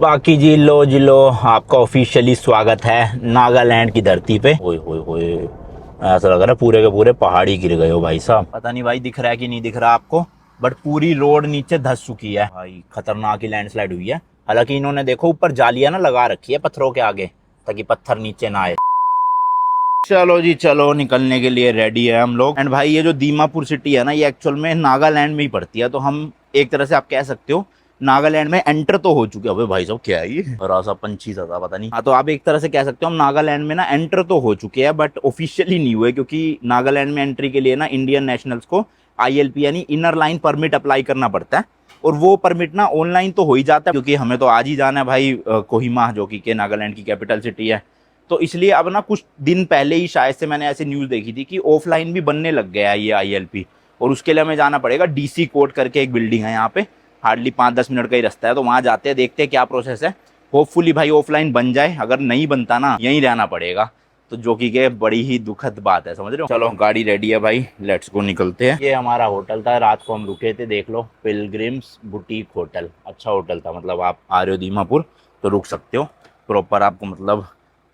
बाकी जी लो आपका ऑफिशियली स्वागत है नागालैंड की धरती पे। ओए होए होए, ऐसा लग रहा है पूरे के पूरे पहाड़ी गिर गए हो भाई साहब। पता नहीं भाई दिख रहा है कि नहीं दिख रहा आपको, बट पूरी रोड नीचे धंस चुकी है भाई। खतरनाक ही लैंडस्लाइड हुई है। हालांकि इन्होंने देखो ऊपर जालियां ना लगा रखी है पत्थरों के आगे, ताकि पत्थर नीचे ना आए। चलो जी चलो, निकलने के लिए रेडी है हम लोग। एंड भाई ये जो दीमापुर सिटी है ना, ये एक्चुअल में नागालैंड में ही पड़ती है, तो हम एक तरह से आप कह सकते हो नागालैंड में एंटर तो हो चुके हैं। अबे भाई साहब क्या है ये, बड़ा सा पंछी सा था पता नहीं। हाँ, तो आप एक तरह से कह सकते हो हम नागालैंड में ना एंटर तो हो चुके हैं, बट ऑफिशियली नहीं हुए, क्योंकि नागालैंड में एंट्री के लिए ना इंडियन नेशनल्स को ILP यानी इनर लाइन परमिट अप्लाई करना पड़ता है। और वो परमिट ना ऑनलाइन तो हो ही जाता है, क्योंकि हमें तो आज ही जाना है भाई कोहिमा, जो कि नागालैंड की कैपिटल सिटी है। तो इसलिए अब ना कुछ दिन पहले ही शायद से मैंने ऐसे न्यूज़ देखी थी कि ऑफलाइन भी बनने लग गया है ये ILP। और उसके लिए हमें जाना पड़ेगा DC कोर्ट करके, एक बिल्डिंग है यहाँ पे, हार्डली 5-10 मिनट का ही रास्ता है। तो वहाँ जाते हैं, देखते हैं क्या प्रोसेस है। होपफुली भाई ऑफलाइन बन जाए, अगर नहीं बनता ना यहीं रहना पड़ेगा, तो जो कि के बड़ी ही दुखद बात है, समझ रहे हो। चलो गाड़ी रेडी है भाई, लेट्स गो, निकलते हैं। ये हमारा होटल था, रात को हम रुके थे, देख लो, पिलग्रिम्स बुटीक होटल। अच्छा होटल था, मतलब आप आ रहे हो दीमापुर तो रुक सकते हो। प्रॉपर आपको मतलब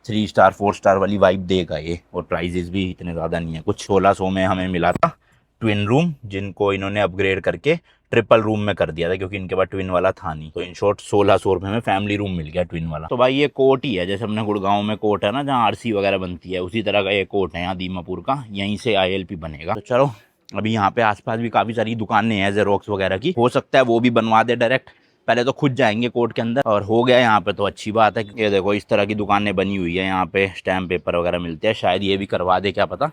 3 स्टार 4 स्टार वाली वाइब देगा ये। और प्राइजेस भी इतने ज़्यादा नहीं है, कुछ 1600 में हमें मिला था ट्विन रूम, जिनको इन्होंने अपग्रेड करके ट्रिपल रूम में कर दिया था, क्योंकि इनके पास ट्विन वाला था नहीं। तो इन शॉर्ट 1600 रुपये में फैमिली रूम मिल गया ट्विन वाला। तो भाई ये कोर्ट ही है, जैसे अपने गुड़गांव में कोर्ट है ना जहाँ RC वगैरह बनती है, उसी तरह का ये कोर्ट है यहाँ दीमापुर का। यहीं से ILP बनेगा। तो चलो, अभी यहाँ पे आसपास भी काफ़ी सारी दुकानें हैं जेरोक्स वगैरह की, हो सकता है वो भी बनवा दे डायरेक्ट। पहले तो खुद जाएंगे कोर्ट के अंदर, और हो गया यहाँ पे तो अच्छी बात है। ये देखो इस तरह की दुकानें बनी हुई है यहाँ पे, स्टैम्प पेपर वगैरह मिलते हैं, शायद ये भी करवा दे, क्या पता।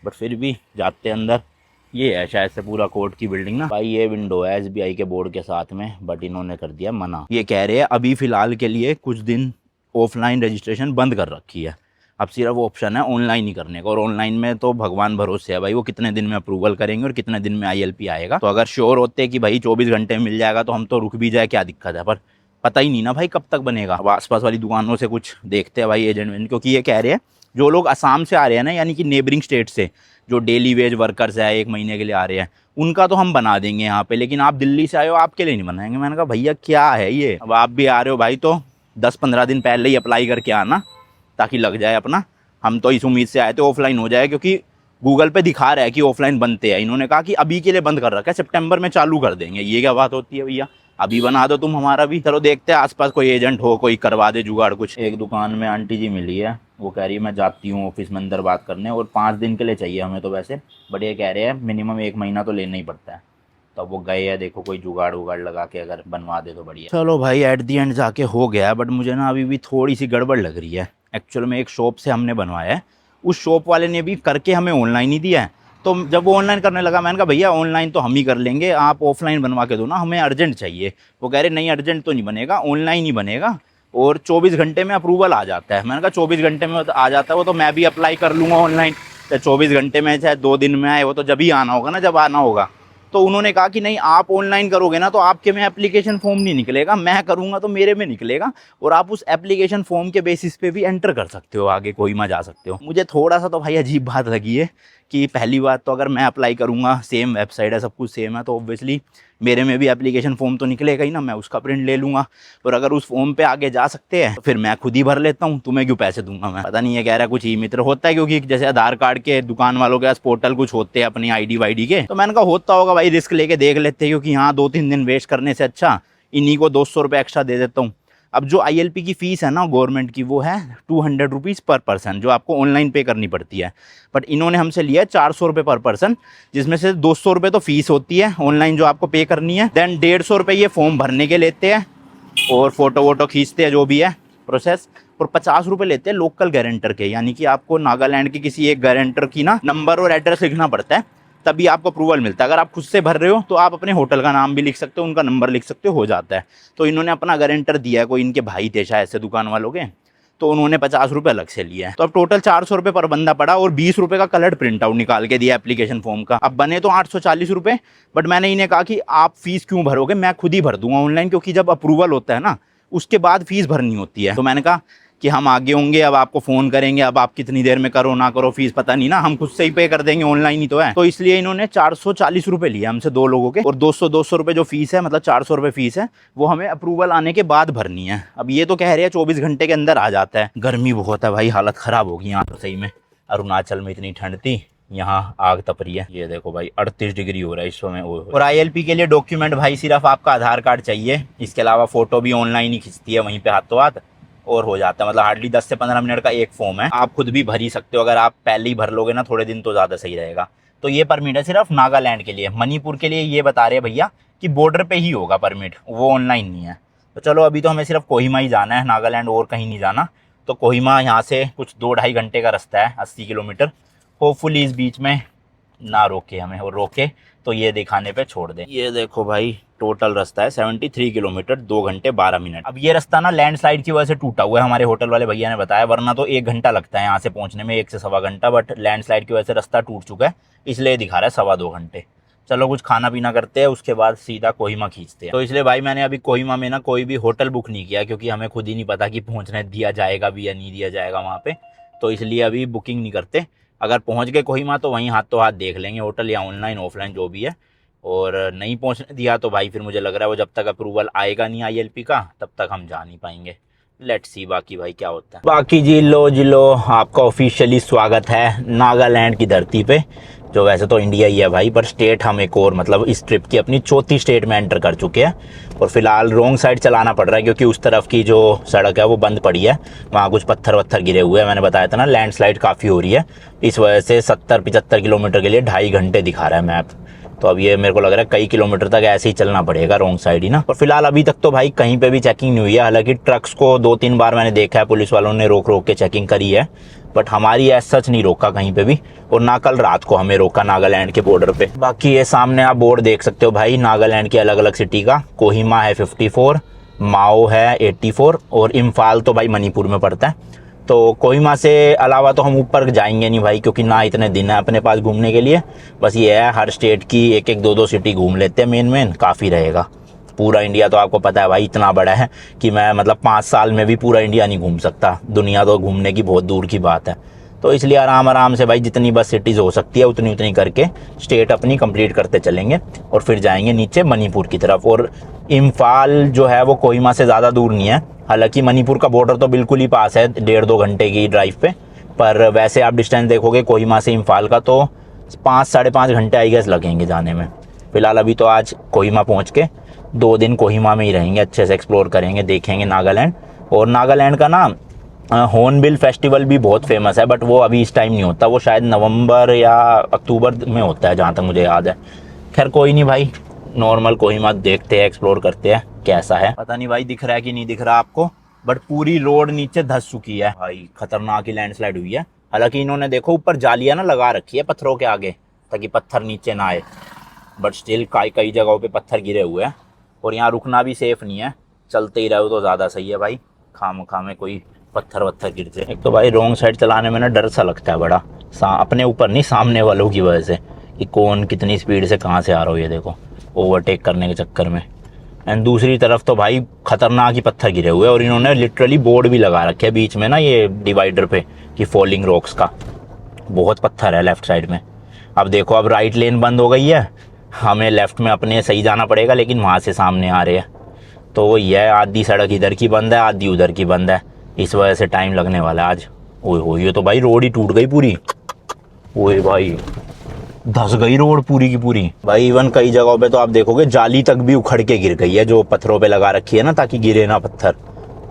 बट फिर भी जाते हैं अंदर। ये है शायद से पूरा कोर्ट की बिल्डिंग ना भाई। ये विंडो है SBI के बोर्ड के साथ में, बट इन्होंने कर दिया मना। ये कह रहे हैं अभी फिलहाल के लिए कुछ दिन ऑफलाइन रजिस्ट्रेशन बंद कर रखी है, अब सिर्फ वो ऑप्शन है ऑनलाइन ही करने का। और ऑनलाइन में तो भगवान भरोसे है भाई, वो कितने दिन में अप्रूवल करेंगे और कितने दिन में ILP आएगा। तो अगर श्योर होते कि भाई 24 घंटे में मिल जाएगा तो हम तो रुक भी जाए, क्या दिक्कत है। पर पता ही नहीं ना भाई कब तक बनेगा। अब आसपास वाली दुकानों से कुछ देखते हैं भाई एजेंट, क्योंकि ये कह रहे हैं जो लोग असम से आ रहे हैं ना, यानी कि नेबरिंग स्टेट से, जो डेली वेज वर्कर्स है 1 महीने के लिए आ रहे हैं, उनका तो हम बना देंगे यहाँ पे, लेकिन आप दिल्ली से आए हो, आपके लिए नहीं बनाएंगे। मैंने कहा भैया क्या है ये, अब आप भी आ रहे हो भाई तो 10-15 दिन पहले ही अप्लाई करके आना, ताकि लग जाए अपना। हम तो इस उम्मीद से आए थे ऑफलाइन हो जाए, क्योंकि गूगल पे दिखा रहा है कि ऑफलाइन बनते हैं। इन्होंने कहा कि अभी के लिए बंद कर रखा है, सितंबर में चालू कर देंगे। ये क्या बात होती है भैया, अभी बना दो तुम हमारा भी। चलो देखते हैं आसपास कोई एजेंट हो, कोई करवा दे जुगाड़ कुछ। एक दुकान में आंटी जी मिली है, वो कह रही है मैं जाती हूँ ऑफिस में अंदर बात करने, और 5 दिन के लिए चाहिए हमें तो वैसे, बट ये कह रहे हैं मिनिमम 1 महीना तो लेना ही पड़ता है। तो वो गए हैं, देखो कोई जुगाड़ उगाड़ लगा के अगर बनवा दे तो बढ़िया। चलो भाई एट दी एंड जाके हो गया, बट मुझे ना अभी भी थोड़ी सी गड़बड़ लग रही है। एक्चुअल में एक शॉप से हमने बनवाया है, उस शॉप वाले ने भी करके हमें ऑनलाइन ही दिया है। तो जब वो ऑनलाइन करने लगा, मैंने कहा भैया ऑनलाइन तो हम ही कर लेंगे, आप ऑफलाइन बनवा के दो ना, हमें अर्जेंट चाहिए। वो कह रहे नहीं अर्जेंट तो नहीं बनेगा, ऑनलाइन ही बनेगा, और 24 घंटे में अप्रूवल आ जाता है। मैंने कहा 24 घंटे में आ जाता है वो तो मैं भी अप्लाई कर लूँगा ऑनलाइन, चाहे 24 घंटे में चाहे 2 दिन में आए, वो तो जब ही आना होगा ना, जब आना होगा। तो उन्होंने कहा कि नहीं आप ऑनलाइन करोगे ना तो आपके में एप्लीकेशन फॉर्म नहीं निकलेगा, मैं करूँगा तो मेरे में निकलेगा, और आप उस एप्लीकेशन फॉर्म के बेसिस पे भी एंटर कर सकते हो, आगे कोहिमा जा सकते हो। मुझे थोड़ा सा तो भाई अजीब बात लगी है कि पहली बात तो अगर मैं अप्लाई करूँगा, सेम वेबसाइट है, सब कुछ सेम है, तो ऑब्वियसली मेरे में भी एप्लीकेशन फॉर्म तो निकलेगा ही ना, मैं उसका प्रिंट ले लूँगा। और अगर उस फॉर्म पे आगे जा सकते हैं तो फिर मैं खुद ही भर लेता हूँ, तुम्हें क्यों पैसे दूंगा मैं। पता नहीं है, कह रहा है कुछ ई मित्र होता है, क्योंकि जैसे आधार कार्ड के दुकान वालों के पास पोर्टल कुछ होते हैं अपनी ID वाईडी के। तो मैंने कहा होता होगा भाई, रिस्क लेके देख लेते हैं, क्योंकि यहाँ 2-3 दिन वेस्ट करने से अच्छा इन्हीं को 200 रुपये एक्स्ट्रा दे देता हूँ। अब जो ILP की फ़ीस है ना गवर्नमेंट की, वो है 200 रुपीज़ पर पर्सन, जो आपको ऑनलाइन पे करनी पड़ती है। बट इन्होंने हमसे लिया है 400 रुपये पर पर्सन, जिसमें से 200 रुपये तो फीस होती है ऑनलाइन जो आपको पे करनी है, देन 150 रुपये ये फॉर्म भरने के लेते हैं, और फोटो वोटो खींचते हैं, जो भी है प्रोसेस। और 50 रुपये लेते हैं लोकल गारंटर के, यानी कि आपको नागालैंड के किसी एक गारंटर की ना नंबर और एड्रेस लिखना पड़ता है, तभी आपको अप्रूवल मिलता है। अगर आप खुद से भर रहे हो तो आप अपने होटल का नाम भी लिख सकते हो, उनका नंबर लिख सकते हो जाता है। तो इन्होंने अपना गारंटर दिया है, कोई इनके भाई थे शायद से दुकान वालों के, तो उन्होंने 50 रुपये अलग से लिया है। तो अब टोटल 400 रुपये पर बंदा पड़ा, और 20 रुपये का कलर्ड प्रिंट आउट निकाल के दिया एप्लीकेशन फॉर्म का। अब बने तो 840 रुपये, बट मैंने इन्हें कहा कि आप फीस क्यों भरोगे, मैं खुद ही भर दूंगा ऑनलाइन, क्योंकि जब अप्रूवल होता है ना उसके बाद फीस भरनी होती है। तो मैंने कहा कि हम आगे होंगे, अब आपको फ़ोन करेंगे, अब आप कितनी देर में करो ना करो, फीस पता नहीं ना, हम खुद से ही पे कर देंगे, ऑनलाइन ही तो है। तो इसलिए इन्होंने 440 रुपये लिए हमसे 2 लोगों के, और 200 रुपये जो फीस है, मतलब 400 रुपये फीस है, वो हमें अप्रूवल आने के बाद भरनी है। अब ये तो कह रहे हैं 24 घंटे के अंदर आ जाता है। गर्मी बहुत है भाई, हालत ख़राब होगी यहाँ तो सही में। अरुणाचल में इतनी ठंड थी, यहाँ आग तप रही है। ये देखो भाई 38 डिग्री हो रहा है इस समय। और ILP के लिए डॉक्यूमेंट भाई सिर्फ आपका आधार कार्ड चाहिए, इसके अलावा फ़ोटो भी ऑनलाइन ही खींचती है वहीं पे हाथों हाथ, और हो जाता है। मतलब हार्डली 10 से 15 मिनट का एक फॉर्म है, आप खुद भी भर ही सकते हो। अगर आप पहले ही भर लोगे ना थोड़े दिन, तो ज़्यादा सही रहेगा। तो ये परमिट है सिर्फ नागालैंड के लिए। मणिपुर के लिए ये बता रहे हैं भैया कि बॉर्डर पे ही होगा परमिट, वो ऑनलाइन नहीं है। तो चलो अभी तो हमें सिर्फ कोहिमा ही जाना है, नागालैंड और कहीं नहीं जाना। तो कोहिमा यहाँ से कुछ 2-2.5 घंटे का रास्ता है, 80 किलोमीटर। होपफुली इस बीच में ना रोके हमें, और रोके तो ये दिखाने पे छोड़ दें। ये देखो भाई टोटल रास्ता है 73 किलोमीटर, 2 घंटे 12 मिनट। अब ये रास्ता ना लैंडस्लाइड की वजह से टूटा हुआ है, हमारे होटल वाले भैया ने बताया, वरना तो 1 घंटा लगता है यहाँ से पहुँचने में, 1 से सवा घंटा। बट लैंडस्लाइड की वजह से रास्ता टूट चुका है, इसलिए दिखा रहा है 2.25 घंटे। चलो कुछ खाना पीना करते हैं, उसके बाद सीधा कोहिमा खींचते हैं। तो इसलिए भाई मैंने अभी कोहिमा में ना कोई भी होटल बुक नहीं किया, क्योंकि हमें खुद ही नहीं पता कि पहुँचने दिया जाएगा भी या नहीं दिया जाएगा वहाँ पे। तो इसलिए अभी बुकिंग नहीं करते। अगर पहुँच गए कोहिमा तो वहीं हाथों हाथ देख लेंगे होटल, या ऑनलाइन ऑफलाइन जो भी है। और नहीं पहुँचने दिया तो भाई फिर मुझे लग रहा है वो जब तक अप्रूवल आएगा नहीं ILP का, तब तक हम जा नहीं पाएंगे। लेट्स सी बाकी भाई क्या होता है। बाकी जी लो आपका ऑफिशियली स्वागत है नागालैंड की धरती पे, जो वैसे तो इंडिया ही है भाई, पर स्टेट हम एक और, मतलब इस ट्रिप की अपनी चौथी स्टेट में एंटर कर चुके हैं। और फिलहाल रॉन्ग साइड चलाना पड़ रहा है, क्योंकि उस तरफ की जो सड़क है वो बंद पड़ी है, वहाँ कुछ पत्थर वत्थर गिरे हुए हैं। मैंने बताया था ना लैंडस्लाइड काफ़ी हो रही है, इस वजह से 70-75 किलोमीटर के लिए 2.5 घंटे दिखा रहा है मैप। तो अब ये मेरे को लग रहा है कई किलोमीटर तक ऐसे ही चलना पड़ेगा रॉन्ग साइड ही ना। और फिलहाल अभी तक तो भाई कहीं पे भी चेकिंग नहीं हुई है। हालांकि ट्रक्स को 2-3 बार मैंने देखा है, पुलिस वालों ने रोक रोक के चेकिंग करी है, बट हमारी ऐसा सच नहीं रोका कहीं पे भी। और ना कल रात को हमें रोका नागालैंड के बॉर्डर पे। बाकी ये सामने आप बोर्ड देख सकते हो भाई नागालैंड की अलग अलग सिटी का। कोहिमा है 54, माओ है 84, और इम्फाल तो भाई मणिपुर में पड़ता है। तो कोहिमा से अलावा तो हम ऊपर जाएंगे नहीं भाई, क्योंकि ना इतने दिन है अपने पास घूमने के लिए। बस ये है हर स्टेट की एक एक 2-2 सिटी घूम लेते हैं, मेन काफ़ी रहेगा। पूरा इंडिया तो आपको पता है भाई इतना बड़ा है कि मैं मतलब 5 साल में भी पूरा इंडिया नहीं घूम सकता। दुनिया तो घूमने की बहुत दूर की बात है। तो इसलिए आराम से भाई जितनी बस सिटीज़ हो सकती है उतनी उतनी करके स्टेट अपनी कंप्लीट करते चलेंगे, और फिर जाएंगे नीचे मणिपुर की तरफ। और इम्फाल जो है वो कोहिमा से ज़्यादा दूर नहीं है। हालांकि मणिपुर का बॉर्डर तो बिल्कुल ही पास है, 1.5-2 घंटे की ड्राइव पे। पर वैसे आप डिस्टेंस देखोगे कोहिमा से इम्फाल का तो 5-5.5 घंटे आई गेस लगेंगे जाने में। फिलहाल अभी तो आज कोहिमा पहुँच के 2 दिन कोहिमा में ही रहेंगे, अच्छे से एक्सप्लोर करेंगे, देखेंगे नागालैंड। और नागालैंड का ना हॉर्नबिल फेस्टिवल भी बहुत फेमस है, बट वो अभी इस टाइम नहीं होता, वो शायद नवंबर या अक्टूबर में होता है जहाँ तक मुझे याद है। खैर कोई नहीं भाई, नॉर्मल कोहिमा देखते हैं, एक्सप्लोर करते हैं कैसा है। पता नहीं भाई दिख रहा है कि नहीं दिख रहा आपको, बट पूरी रोड नीचे धंस चुकी है भाई, खतरनाक ही लैंडस्लाइड हुई है। हालांकि इन्होंने देखो ऊपर जालियाँ ना लगा रखी है पत्थरों के आगे, ताकि पत्थर नीचे ना आए, बट स्टिल कई जगहों पे पत्थर गिरे हुए हैं। और यहाँ रुकना भी सेफ नहीं है, चलते ही रहो तो ज़्यादा सही है भाई, खाम में कोई पत्थर वत्थर गिर जाए। एक तो भाई रॉन्ग साइड चलाने में ना डर सा लगता है बड़ा, अपने ऊपर नहीं सामने वालों की वजह से, कि कौन कितनी स्पीड से कहाँ से आ रहा हो, ये देखो ओवरटेक करने के चक्कर में। एंड दूसरी तरफ तो भाई खतरनाक ही पत्थर गिरे हुए हैं, और इन्होंने लिटरली बोर्ड भी लगा रखे है बीच में ना ये डिवाइडर पे कि फॉलिंग रॉक्स का। बहुत पत्थर है लेफ्ट साइड में। अब देखो अब राइट लेन बंद हो गई है, हमें लेफ्ट में अपने सही जाना पड़ेगा, लेकिन वहाँ से सामने आ रहे हैं। तो वही है, आधी सड़क इधर की बंद है, आधी उधर की बंद है, इस वजह से टाइम लगने वाला है आज। ओए हो, ये तो भाई रोड ही टूट गई पूरी। ओए भाई धस गई रोड पूरी की पूरी भाई। इवन कई जगहों पे तो आप देखोगे जाली तक भी उखड़ के गिर गई है, जो पत्थरों पे लगा रखी है ना ताकि गिरे ना पत्थर।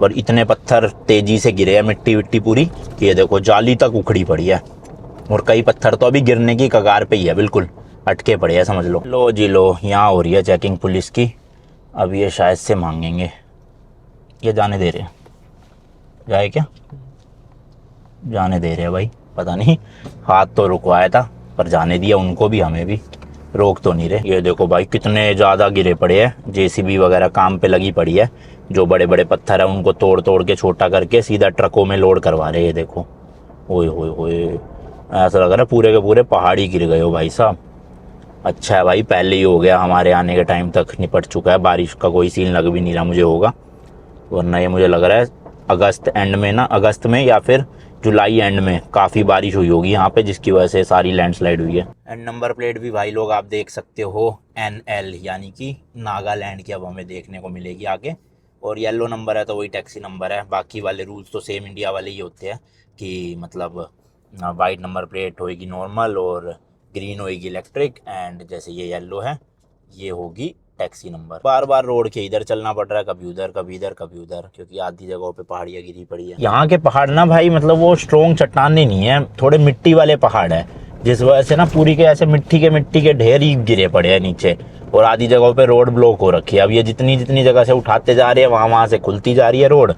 पर इतने पत्थर तेजी से गिरे हैं, मिट्टी विट्टी पूरी, ये देखो जाली तक उखड़ी पड़ी है। और कई पत्थर तो अभी गिरने की कगार पे ही है, बिल्कुल अटके पड़े हैं समझ लो। लो जी लो, यहाँ हो रही है चेकिंग पुलिस की। अब ये शायद से मांगेंगे, ये जाने दे रहे हैं, जाए क्या? जाने दे रहे हैं भाई, पता नहीं, हाथ तो रुकवाया था पर जाने दिया उनको भी, हमें भी रोक तो नहीं रहे। ये देखो भाई कितने ज़्यादा गिरे पड़े हैं, JCB वगैरह काम पे लगी पड़ी है। जो बड़े बड़े पत्थर है उनको तोड़ तोड़ के छोटा करके सीधा ट्रकों में लोड करवा रहे हैं। ये देखो, ओए होए होए, ऐसा लग रहा है पूरे के पूरे पहाड़ी गिर गए हो भाई साहब। अच्छा है भाई पहले ही हो गया, हमारे आने के टाइम तक निपट चुका है, बारिश का कोई सीन लग भी नहीं रहा मुझे होगा, वरना ये मुझे लग रहा है अगस्त एंड में ना, अगस्त में या फिर जुलाई एंड में काफ़ी बारिश हुई होगी यहाँ पे, जिसकी वजह से सारी लैंडस्लाइड हुई है। एंड नंबर प्लेट भी भाई लोग आप देख सकते हो NL, यानी कि नागालैंड की अब हमें देखने को मिलेगी आगे। और येलो नंबर है तो वही टैक्सी नंबर है। बाकी वाले रूल्स तो सेम इंडिया वाले ही होते हैं कि मतलब वाइट नंबर प्लेट होएगी नॉर्मल, और ग्रीन होएगी इलेक्ट्रिक, एंड जैसे ये येलो है ये होगी टैक्सी नंबर। बार बार रोड के इधर चलना पड़ रहा है, कभी उधर कभी इधर कभी उधर, क्योंकि आधी जगहों पे पहाड़ियाँ गिरी पड़ी है। यहाँ के पहाड़ ना भाई मतलब वो स्ट्रॉन्ग चट्टाने नहीं है, थोड़े मिट्टी वाले पहाड़ है, जिस वजह से ना पूरी के ऐसे मिट्टी के ढेर ही गिरे पड़े हैं नीचे, और आधी जगहों पे रोड ब्लॉक हो रखी है। अब ये जितनी जितनी जगह से उठाते जा रहे हैं वहाँ से खुलती जा रही है रोड,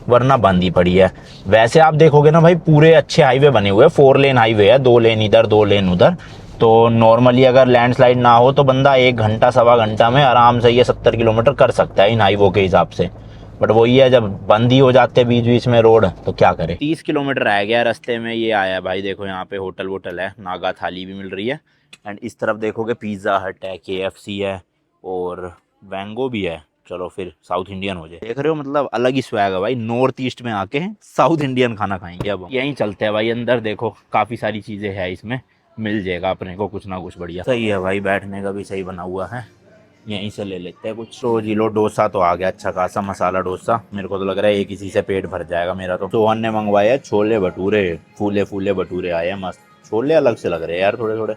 वरना बंद ही पड़ी है। वैसे आप देखोगे ना भाई पूरे अच्छे हाईवे बने हुए हैं, 4 लेन हाईवे है, 2 लेन इधर 2 लेन उधर। तो नॉर्मली अगर लैंडस्लाइड ना हो तो बंदा 1 घंटा सवा घंटा में आराम से ये 70 किलोमीटर कर सकता है इन हाईवों के हिसाब से। बट वही है, जब बंद ही हो जाते बीच बीच में रोड तो क्या करे। 30 किलोमीटर रह गया रास्ते में, ये आया है भाई देखो यहाँ पे होटल वोटल है, नागा थाली भी मिल रही है। एंड इस तरफ देखोगे पिज़्ज़ा हट है, KFC है और वैंगो भी है। चलो फिर साउथ इंडियन हो जाए। देख रहे हो मतलब अलग ही स्वैग है भाई, नॉर्थ ईस्ट में आके साउथ इंडियन खाना खाएंगे। अब यहीं चलते हैं भाई अंदर, देखो काफ़ी सारी चीज़ें हैं इसमें, मिल जाएगा अपने को कुछ ना कुछ बढ़िया। सही है भाई, बैठने का भी सही बना हुआ है, यहीं से ले लेते हैं कुछ। तो जी लो डोसा तो आ गया, अच्छा खासा मसाला डोसा। मेरे को तो लग रहा है एक इसी से पेट भर जाएगा मेरा। तो सोहन ने मंगवाया छोले भटूरे, फूले फूले भटूरे आए हैं मस्त। छोले अलग से लग रहे हैं यार थोड़े थोड़े,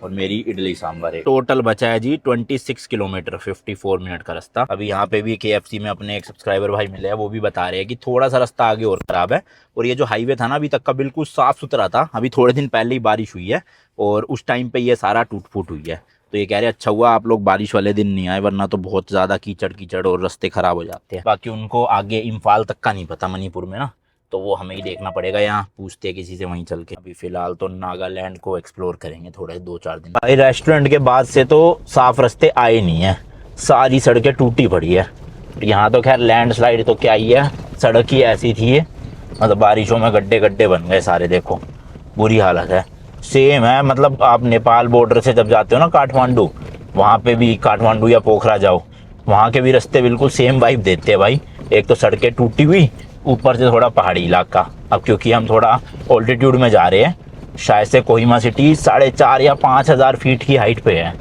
और मेरी इडली सांभर है। टोटल बचा है जी 26 किलोमीटर, 54 मिनट का रास्ता। अभी यहाँ पे भी KFC में अपने एक सब्सक्राइबर भाई मिले हैं, वो भी बता रहे हैं कि थोड़ा सा रास्ता आगे और खराब है। और ये जो हाईवे था ना अभी तक का बिल्कुल साफ सुथरा था, अभी थोड़े दिन पहले ही बारिश हुई है और उस टाइम पे ये सारा टूट फूट हुई है। तो ये कह रहे अच्छा हुआ आप लोग बारिश वाले दिन नहीं आए, वरना तो बहुत ज़्यादा कीचड़ कीचड़ और रास्ते खराब हो जाते हैं। बाकी उनको आगे इम्फाल तक का नहीं पता, मणिपुर में ना, तो वो हमें ही देखना पड़ेगा। यहाँ पूछते हैं किसी से वहीं चल के। अभी फिलहाल तो नागालैंड को एक्सप्लोर करेंगे थोड़े 2-4 दिन। भाई रेस्टोरेंट के बाद से तो साफ रास्ते आए नहीं है, सारी सड़कें टूटी पड़ी है। यहाँ तो खैर लैंडस्लाइड तो क्या ही है, सड़क ही ऐसी थी, मतलब बारिशों में गड्ढे गड्ढे बन गए सारे, देखो बुरी हालत है। सेम है, मतलब आप नेपाल बॉर्डर से जब जाते हो ना काठमांडू, वहाँ पे भी काठमांडू या पोखरा जाओ, वहाँ के भी रास्ते बिल्कुल सेम वाइब देते हैं भाई। एक तो सड़कें टूटी हुई, ऊपर से थोड़ा पहाड़ी इलाका। अब क्योंकि हम थोड़ा ऑल्टीट्यूड में जा रहे हैं, शायद से कोहिमा सिटी 4,500 या 5,000 फीट की हाइट पे है,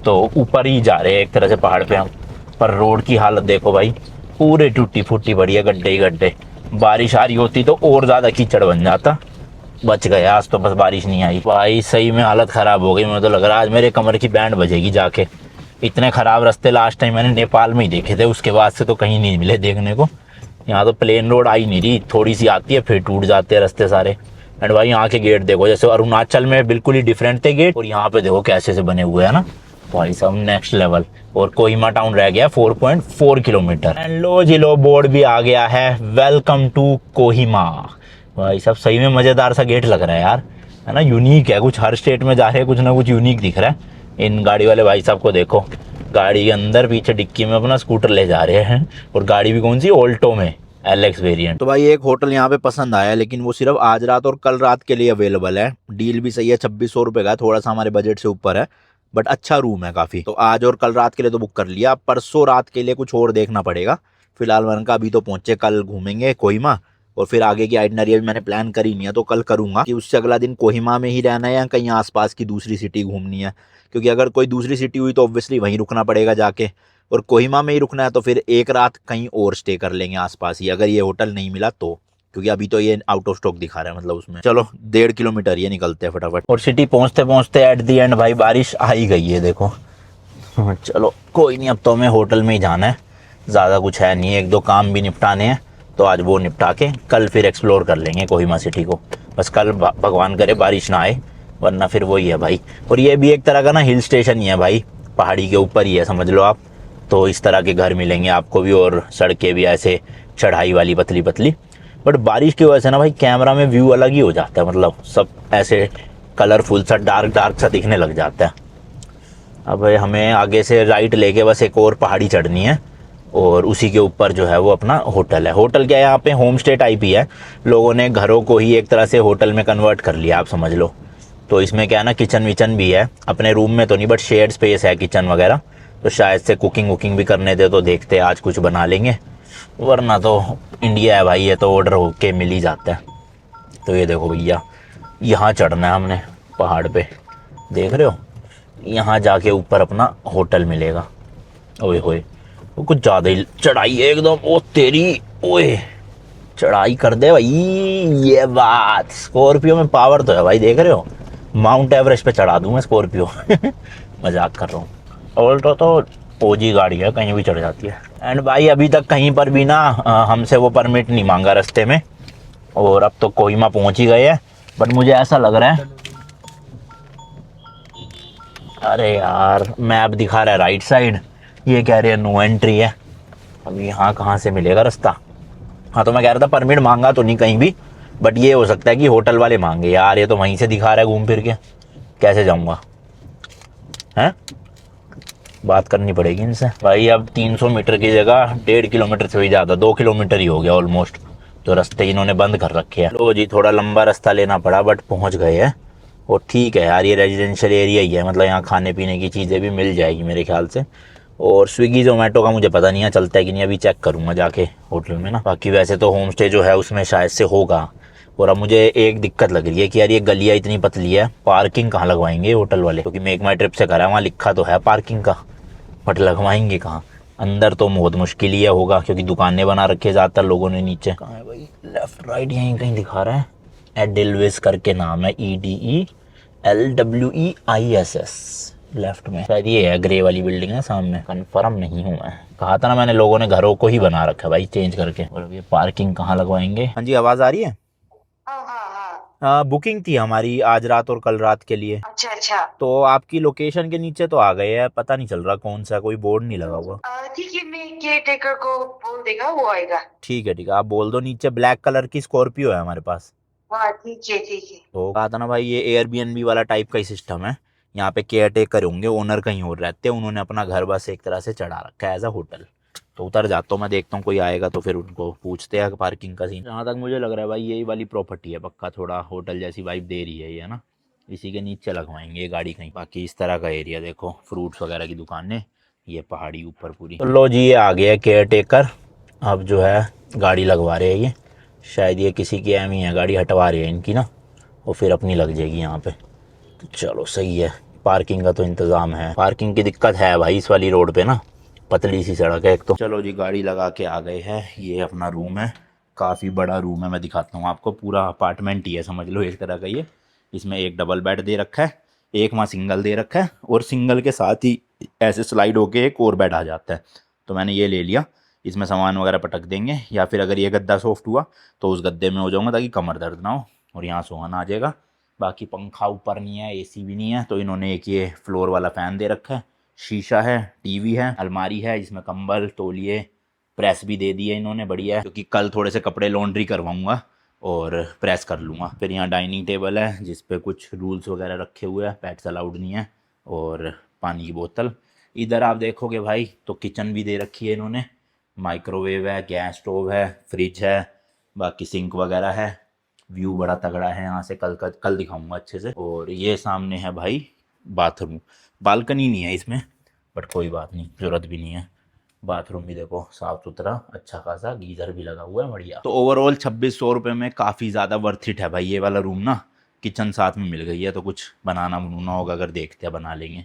तो ऊपर ही जा रहे हैं एक तरह से पहाड़ पे हम। पर रोड की हालत देखो भाई, पूरे टूटी फूटी पड़ी है, गड्ढे ही गड्ढे। बारिश आ रही होती तो और ज़्यादा कीचड़ बन जाता। बच गए आज तो, बस बारिश नहीं आई भाई। सही में हालत ख़राब हो गई, मुझे तो लग रहा है आज मेरे कमर की बैंड बजेगी जाके। इतने ख़राब रास्ते लास्ट टाइम मैंने नेपाल में ही देखे थे, उसके बाद से तो कहीं नहीं मिले देखने को। यहाँ तो प्लेन रोड आई नहीं रही, थोड़ी सी आती है फिर टूट जाते हैं रास्ते सारे। एंड भाई यहाँ के गेट देखो, जैसे अरुणाचल में बिल्कुल ही डिफरेंट थे गेट, और यहाँ पे देखो कैसे से बने हुए हैं ना भाई साहब, नेक्स्ट लेवल। और कोहिमा टाउन रह गया 4.4 किलोमीटर। एंड लो जी लो बोर्ड भी आ गया है, वेलकम टू कोहिमा। भाई साहब सही में मज़ेदार सा गेट लग रहा है यार, है ना, यूनिक है कुछ। हर स्टेट में जा रहे हैं कुछ ना कुछ यूनिक दिख रहा है। इन गाड़ी वाले भाई साहब को देखो, गाड़ी के अंदर पीछे डिक्की में अपना स्कूटर ले जा रहे हैं, और गाड़ी भी कौन सी, ऑल्टो में LX वेरिएंट। तो भाई एक होटल यहाँ पे पसंद आया, लेकिन वो सिर्फ आज रात और कल रात के लिए अवेलेबल है। डील भी सही है, 2600 रुपये का, थोड़ा सा हमारे बजट से ऊपर है, बट अच्छा रूम है काफ़ी। तो आज और कल रात के लिए तो बुक कर लिया, परसों रात के लिए कुछ और देखना पड़ेगा। फिलहाल मैंने कहा अभी तो पहुँचे, कल घूमेंगे कोहिमा, और फिर आगे की आइटनरी अभी मैंने प्लान करी नहीं है, तो कल करूँगा कि उससे अगला दिन कोहिमा में ही रहना है या कहीं आसपास की दूसरी सिटी घूमनी है। क्योंकि अगर कोई दूसरी सिटी हुई तो ऑब्वियसली वहीं रुकना पड़ेगा जाके, और कोहिमा में ही रुकना है तो फिर एक रात कहीं और स्टे कर लेंगे आसपास ही, अगर ये होटल नहीं मिला तो। क्योंकि अभी तो ये आउट ऑफ स्टॉक दिखा रहा है मतलब उसमें। चलो 1.5 किलोमीटर ये निकलते हैं फटाफट। और सिटी पहुँचते पहुँचते एट दी एंड भाई बारिश आ ही गई है देखो। चलो कोई नहीं, अब तो हमें होटल में ही जाना है, ज़्यादा कुछ है नहीं, 1-2 काम भी निपटाने हैं, तो आज वो निपटा के कल फिर एक्सप्लोर कर लेंगे कोहिमा सिटी को। बस कल भगवान करे बारिश ना आए, वरना फिर वही है भाई। और ये भी एक तरह का ना हिल स्टेशन ही है भाई, पहाड़ी के ऊपर ही है समझ लो आप। तो इस तरह के घर मिलेंगे आपको भी, और सड़कें भी ऐसे चढ़ाई वाली पतली पतली। बट बारिश की वजह से ना भाई कैमरा में व्यू अलग ही हो जाता है, मतलब सब ऐसे कलरफुल सा डार्क डार्क सा दिखने लग जाता है। अब हमें आगे से राइट लेके बस एक और पहाड़ी चढ़नी है, और उसी के ऊपर जो है वो अपना होटल है। होटल क्या है, यहाँ पे होम स्टे टाइप ही है, लोगों ने घरों को ही एक तरह से होटल में कन्वर्ट कर लिया आप समझ लो। तो इसमें क्या है ना, किचन विचन भी है, अपने रूम में तो नहीं बट शेयर्ड स्पेस है किचन वगैरह। तो शायद से कुकिंग वुकिंग भी करने दे तो देखते आज कुछ बना लेंगे। वरना तो इंडिया है भाई, ये तो ऑर्डर होके मिल ही जाता है। तो ये देखो भैया, यहाँ चढ़ना है हमने पहाड़ पे, देख रहे हो, यहाँ जाके ऊपर अपना होटल मिलेगा। ओए होए, वो कुछ ज़्यादा ही चढ़ाई है एकदम, ओ तेरी, ओए चढ़ाई कर दे भाई। ये बात, स्कॉर्पियो में पावर तो है भाई, देख रहे हो, माउंट एवरेस्ट पे चढ़ा दूँ मैं स्कॉर्पियो। मजाक कर रहा हूँ। ऑल्टो तो ओजी गाड़ी है, कहीं भी चढ़ जाती है। एंड भाई अभी तक कहीं पर भी ना हमसे वो परमिट नहीं मांगा रास्ते में, और अब तो कोहिमा पहुंच ही गए हैं। बट मुझे ऐसा लग रहा है, अरे यार मैप दिखा रहा है राइट साइड, ये कह रहे हैं नो एंट्री है। अब यहाँ कहाँ से मिलेगा रास्ता? हाँ तो मैं कह रहा था परमिट मांगा तो नहीं कहीं भी, बट ये हो सकता है कि होटल वाले मांगे। यार ये तो वहीं से दिखा रहा है घूम फिर के, कैसे जाऊँगा? हैं, बात करनी पड़ेगी इनसे भाई। अब 300 मीटर की जगह 1.5 किलोमीटर से भी ज़्यादा, 2 किलोमीटर ही हो गया ऑलमोस्ट, तो रास्ते इन्होंने बंद कर रखे हैं। लो जी, थोड़ा लंबा रास्ता लेना पड़ा बट पहुंच गए हैं। और ठीक है यार, ये रेजिडेंशियल एरिया ही है, मतलब यहाँ खाने पीने की चीज़ें भी मिल जाएगी मेरे ख्याल से। और स्विगी जोमेटो का मुझे पता नहीं है चलता है कि नहीं, अभी चेक करूँगा जाके होटल में ना। बाकी वैसे तो होम स्टे जो है उसमें शायद से होगा। और अब मुझे एक दिक्कत लग रही है कि यार ये गलियाँ इतनी पतली है, पार्किंग कहाँ लगवाएंगे होटल वाले? क्योंकि मेक माई ट्रिप से करा है, वहाँ लिखा तो है पार्किंग का, बट लगवाएंगे कहाँ? अंदर तो बहुत मुश्किल ही है होगा, क्योंकि दुकानें बना रखी है ज़्यादातर लोगों ने। नीचे कहाँ है भाई? लेफ्ट राइट यहीं कहीं दिखा रहा है, एडिलविस करके नाम है, EDELWEISS। लेफ्ट में शायद ये है, ग्रे वाली बिल्डिंग है सामने, कंफर्म नहीं हूँ मैं। कहा था ना मैंने, लोगों ने घरों को ही बना रखा है भाई चेंज करके। और अब ये पार्किंग कहाँ लगवाएंगे? हाँ जी, आवाज़ आ रही है? हाँ हाँ हाँ। बुकिंग थी हमारी आज रात और कल रात के लिए। अच्छा अच्छा। तो आपकी लोकेशन के नीचे तो आ गए हैं, पता नहीं चल रहा कौन सा, कोई बोर्ड नहीं लगा हुआ। ठीक है, मैं केयर टेकर को बोल देगा, वो आएगा। ठीक है, आप बोल दो। नीचे ब्लैक कलर की स्कॉर्पियो है हमारे पास। हाँ ठीक है ठीक है। तो कहा था ना भाई, ये एयरबीएनबी वाला टाइप का ही सिस्टम है। यहाँ पे केयर टेकर होंगे, ओनर कहीं और रहते हैं, उन्होंने अपना घर बस एक तरह से चढ़ा रखा है एज अ होटल। तो उतर जाता हूँ मैं, देखता हूँ कोई आएगा तो फिर उनको पूछते हैं पार्किंग का सीन। जहाँ तक मुझे लग रहा है भाई, यही वाली प्रॉपर्टी है पक्का, थोड़ा होटल जैसी वाइब दे रही है ये ना। इसी के नीचे लगवाएंगे ये गाड़ी कहीं। बाकी इस तरह का एरिया देखो, फ्रूट्स वगैरह की दुकानें, ये पहाड़ी ऊपर पूरी। तो लो जी, ये आ गया केयर टेकर। अब जो है गाड़ी लगवा रहे हैं ये, शायद ये किसी की एम ही है, गाड़ी हटवा रहे हैं इनकी ना, और फिर अपनी लग जाएगी यहाँ पे। तो चलो सही है, पार्किंग का तो इंतज़ाम है। पार्किंग की दिक्कत है भाई इस वाली रोड पे ना, पतली सी सड़क है एक तो। चलो जी, गाड़ी लगा के आ गए हैं। ये अपना रूम है, काफ़ी बड़ा रूम है, मैं दिखाता हूँ आपको। पूरा अपार्टमेंट ही है समझ लो एक तरह का ये। इसमें एक डबल बेड दे रखा है, एक वहाँ सिंगल दे रखा है, और सिंगल के साथ ही ऐसे स्लाइड होके एक और बेड आ जाता है। तो मैंने ये ले लिया, इसमें सामान वगैरह पटक देंगे, या फिर अगर ये गद्दा सॉफ्ट हुआ तो उस गद्दे में हो जाऊँगा ताकि कमर दर्द ना हो, और यहाँ सोना आ जाएगा। बाकी पंखा ऊपर नहीं है, एसी भी नहीं है, तो इन्होंने एक ये फ्लोर वाला फ़ैन दे रखा है, शीशा है, टीवी है, अलमारी है जिसमें कंबल तौलिए, प्रेस भी दे दी है इन्होंने, बढ़िया है। क्योंकि कल थोड़े से कपड़े लॉन्ड्री करवाऊंगा और प्रेस कर लूँगा। फिर यहाँ डाइनिंग टेबल है जिस पे कुछ रूल्स वगैरह रखे हुए हैं, पेट्स अलाउड नहीं है, और पानी की बोतल। इधर आप देखोगे भाई तो किचन भी दे रखी है इन्होंने, माइक्रोवेव है, गैस स्टोव है, फ्रिज है, बाकी सिंक वगैरह है। व्यू बड़ा तगड़ा है यहाँ से, कल दिखाऊंगा अच्छे से। और ये सामने है भाई बाथरूम, बालकनी नहीं है इसमें, बट कोई बात नहीं, ज़रूरत भी नहीं है। बाथरूम भी देखो साफ़ सुथरा, अच्छा खासा, गीज़र भी लगा हुआ है, बढ़िया। तो ओवरऑल 2600 रुपये में काफ़ी ज़्यादा वर्थ इट है भाई ये वाला रूम ना। किचन साथ में मिल गई है, तो कुछ बनाना बनूना होगा अगर देखते हैं बना लेंगे।